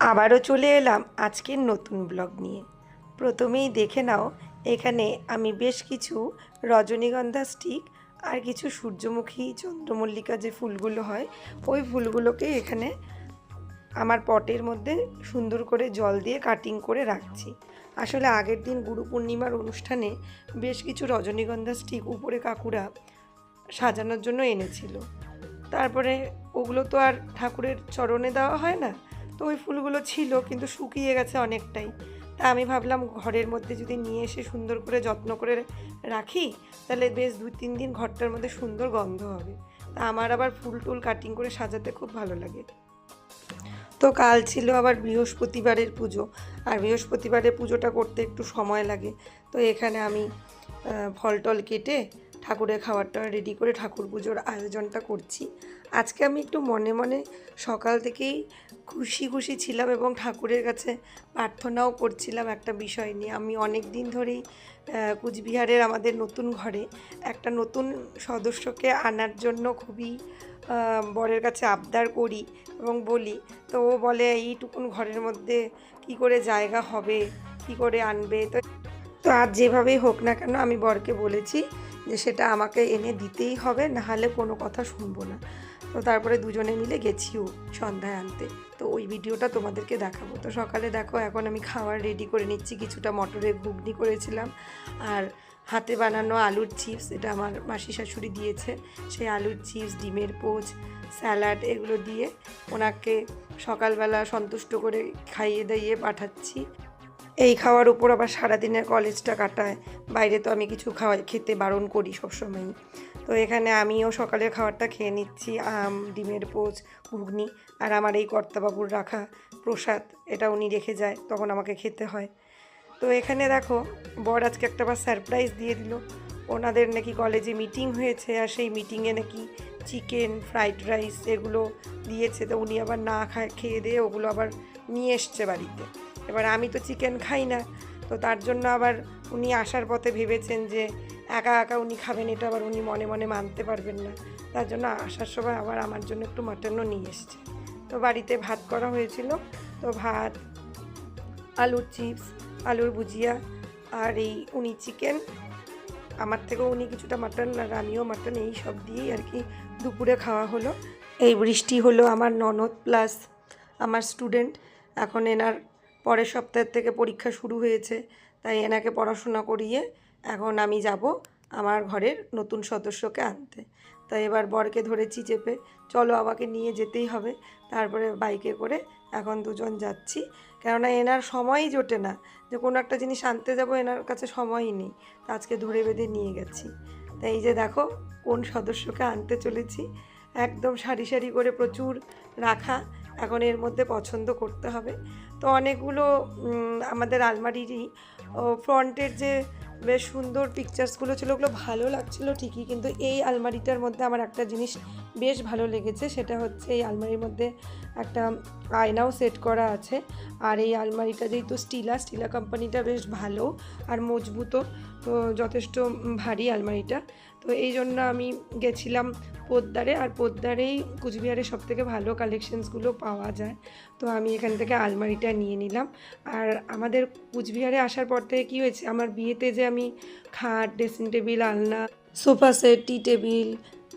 আবারও চলে এলাম আজকের নতুন ব্লগ নিয়ে। প্রথমেই দেখে নাও, এখানে আমি বেশ কিছু রজনীগন্ধা স্টিক আর কিছু সূর্যমুখী চন্দ্রমল্লিকা যে ফুলগুলো হয় ওই ফুলগুলোকে এখানে আমার পটের মধ্যে সুন্দর করে জল দিয়ে কাটিং করে রাখছি। আসলে আগের দিন গুরু পূর্ণিমার অনুষ্ঠানে বেশ কিছু রজনীগন্ধা স্টিক উপরে কাকুরা সাজানোর জন্য এনেছিল। তারপরে ওগুলো তো আর ঠাকুরের চরণে দেওয়া হয় না, তো ওই ফুলগুলো ছিল কিন্তু শুকিয়ে গেছে অনেকটাই। তা আমি ভাবলাম ঘরের মধ্যে যদি নিয়ে এসে সুন্দর করে যত্ন করে রাখি তাহলে বেশ 2-3 দিন ঘরটার মধ্যে সুন্দর গন্ধ হবে। তা আমার আবার ফুল টুল কাটিং করে সাজাতে খুব ভালো লাগে। তো কাল ছিল আবার বৃহস্পতিবারের পুজো, আর বৃহস্পতিবারের পুজোটা করতে একটু সময় লাগে। তো এখানে আমি ফল টল কেটে ঠাকুরের খাবারটা রেডি করে ঠাকুর পুজোর আয়োজনটা করছি। আজকে আমি একটু মনে মনে সকাল থেকেই খুশি খুশি ছিলাম এবং ঠাকুরের কাছে প্রার্থনাও করছিলাম একটা বিষয় নিয়ে। আমি অনেক দিন ধরেই কুচবিহারের আমাদের নতুন ঘরে একটা নতুন সদস্যকে আনার জন্য খুবই বরের কাছে আবদার করি এবং বলি। তো ও বলে এইটুকুন ঘরের মধ্যে কি করে জায়গা হবে, কি করে আনবে। তো তো আজ যেভাবেই হোক না কেন আমি বরকে বলেছি যে সেটা আমাকে এনে দিতেই হবে, নাহলে কোনো কথা শুনবো না। তো তারপরে দুজনে মিলে গেছিও সন্ধ্যায় আনতে। তো ওই ভিডিওটা তোমাদেরকে দেখাবো। তো সকালে দেখো এখন আমি খাবার রেডি করে নিচ্ছি। কিছুটা মটরের ঘুগনি করেছিলাম, আর হাতে বানানো আলুর চিপস, এটা আমার মাসি শাশুড়ি দিয়েছে। সেই আলুর চিপস, ডিমের পোচ, স্যালাড এগুলো দিয়ে ওনাকে সকালবেলা সন্তুষ্ট করে খাইয়ে দাইয়ে পাঠাচ্ছি। এই খাওয়ার উপর আবার সারাদিনের কলেজটা কাটায়। বাইরে তো আমি কিছু খেতে বারণ করি সবসময়ই। তো এখানে আমিও সকালের খাবারটা খেয়ে নিচ্ছি, আম, ডিমের পোচ, ঘুগনি, আর আমার এই কর্তাবাবুর রাখা প্রসাদ, এটা উনি রেখে যায়, তখন আমাকে খেতে হয়। তো এখানে দেখো বর আজকে একটা আবার সারপ্রাইজ দিয়ে দিল। ওনাদের নাকি কলেজে মিটিং হয়েছে, আর সেই মিটিংয়ে নাকি চিকেন, ফ্রাইড রাইস এগুলো দিয়েছে। তো উনি আবার না খেয়ে দিয়ে ওগুলো আবার নিয়ে এসছে বাড়িতে। এবার আমি তো চিকেন খাই না, তো তার জন্য আবার উনি আসার পথে ভেবেছেন যে একা একা উনি খাবেন, এটা আবার উনি মনে মনে মানতে পারবেন না। তার জন্য আসার সময় আবার আমার জন্য একটু মাটনও নিয়ে এসছে। তো বাড়িতে ভাত করা হয়েছিল, তো ভাত, আলুর চিপস, আলুর ভুজিয়া, আর এই উনি চিকেন, আমার থেকেও উনি কিছুটা মাটন আর আমিও মাটন, এই সব দিয়েই আর কি দুপুরে খাওয়া হলো। এই বৃষ্টি হলো আমার ননদ প্লাস আমার স্টুডেন্ট। এখন এনার পরের সপ্তাহ থেকে পরীক্ষা শুরু হয়েছে, তাই এনাকে পড়াশোনা করিয়ে এখন আমি যাব আমার ঘরের নতুন সদস্যকে আনতে। তাই এবার বরকে ধরেছি চেপে, চলো আমাকে নিয়ে যেতেই হবে। তারপরে বাইকে করে এখন দুজন যাচ্ছি, কেননা এনার সময়ই জোটে না যে কোনো একটা জিনিস আনতে যাব, এনার কাছে সময়ই নেই। তা আজকে ধরে বেঁধে নিয়ে গেছি। তাই এই যে দেখো কোন সদস্যকে আনতে চলেছি, একদম সারি সারি করে প্রচুর রাখা। এখন এর মধ্যে পছন্দ করতে হবে। তো অনেকগুলো আমাদের আলমারিরই ফ্রন্টের যে বেশ সুন্দর পিকচার্সগুলো ছিল ওগুলো ভালো লাগছিলো ঠিকই, কিন্তু এই আলমারিটার মধ্যে আমার একটা জিনিস বেশ ভালো লেগেছে। সেটা হচ্ছে এই আলমারির মধ্যে একটা আয়নাও সেট করা আছে। আর এই আলমারিটা যেহেতু স্টিলা কোম্পানিটা বেশ ভালো আর মজবুতও, তো যথেষ্ট ভারী আলমারিটা। তো এই জন্য আমি গেছিলাম পোদ্দারে, আর পোদ্দারেই কুচবিহারের সবথেকে ভালো কালেকশনসগুলো পাওয়া যায়। তো আমি এখান থেকে আলমারিটা নিয়ে নিলাম। আর আমাদের কুচবিহারে আসার পর থেকে কী হয়েছে, আমার বিয়েতে যে আমি খাট, ড্রেসিং টেবিল, আলনা, sofa set, tea table,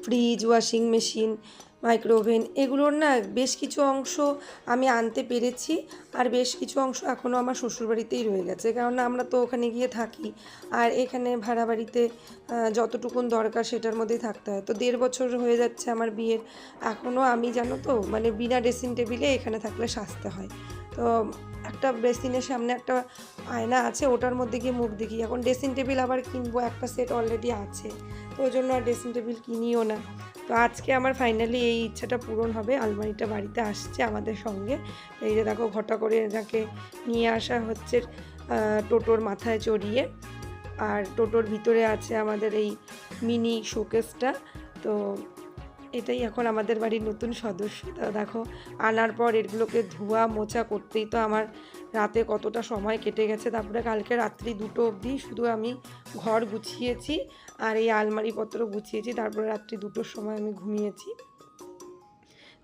fridge, washing machine, micro oven এগুলোর না বেশ কিছু অংশ আমি আনতে পেরেছি, আর বেশ কিছু অংশ এখনও আমার শ্বশুরবাড়িতেই রয়ে গেছে, কেননা আমরা তো ওখানে গিয়ে থাকি। আর এখানে ভাড়া বাড়িতে যতটুকুন দরকার সেটার মধ্যেই থাকতে হয়। তো 1.5 বছর হয়ে যাচ্ছে আমার বিয়ের, এখনও আমি জানো তো মানে বিনা ড্রেসিং টেবিলে এখানে থাকলে সাজতে হয়। তো একটা বেসিনের সামনে একটা আয়না আছে, ওটার মধ্যে গিয়ে মুখ দেখি। এখন ড্রেসিং টেবিল আবার কিনবো, একটা সেট অলরেডি আছে, তো ওই জন্য আর ড্রেসিং টেবিল কিনিও না। তো আজকে আমার ফাইনালি এই ইচ্ছাটা পূরণ হবে, আলমারিটা বাড়িতে আসছে আমাদের সঙ্গে। এই যে দেখো ঘটা করে এনাকে নিয়ে আসা হচ্ছে টোটোর মাথায় চড়িয়ে, আর টোটোর ভিতরে আছে আমাদের এই মিনি শোকেসটা। তো এটাই এখন আমাদের বাড়ির নতুন সদস্য। তা দেখো আনার পর এগুলোকে ধোয়া মোছা করতেই তো আমার রাতে কতটা সময় কেটে গেছে। তারপরে কালকে রাত্রি 2টো অবধি শুধু আমি ঘর গুছিয়েছি আর এই আলমারিপত্র গুছিয়েছি, তারপরে রাত্রি 2টোর সময় আমি ঘুমিয়েছি।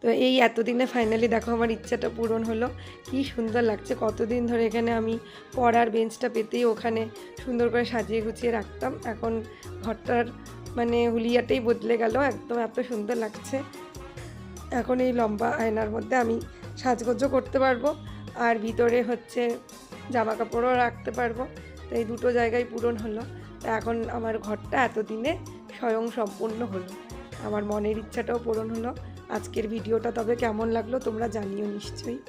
তো এই এতদিনে ফাইনালি দেখো আমার ইচ্ছাটা পূরণ হলো। কি সুন্দর লাগছে, কতদিন ধরে এখানে আমি পড়ার বেঞ্চটা পেতেই ওখানে সুন্দর করে সাজিয়ে গুছিয়ে রাখতাম। এখন ঘরটার মানে হুলিয়াটাই বদলে গেল, একদম এত সুন্দর লাগছে। এখন এই লম্বা আয়নার মধ্যে আমি সাজগোজও করতে পারবো, আর ভিতরে হচ্ছে জামা কাপড়ও রাখতে পারবো। তো এই দুটো জায়গায় পূরণ হলো। তা এখন আমার ঘরটা এতদিনে স্বয়ং সম্পূর্ণ হলো, আমার মনের ইচ্ছাটাও পূরণ হলো। আজকের ভিডিওটা তবে কেমন লাগলো তোমরা জানিও নিশ্চয়ই।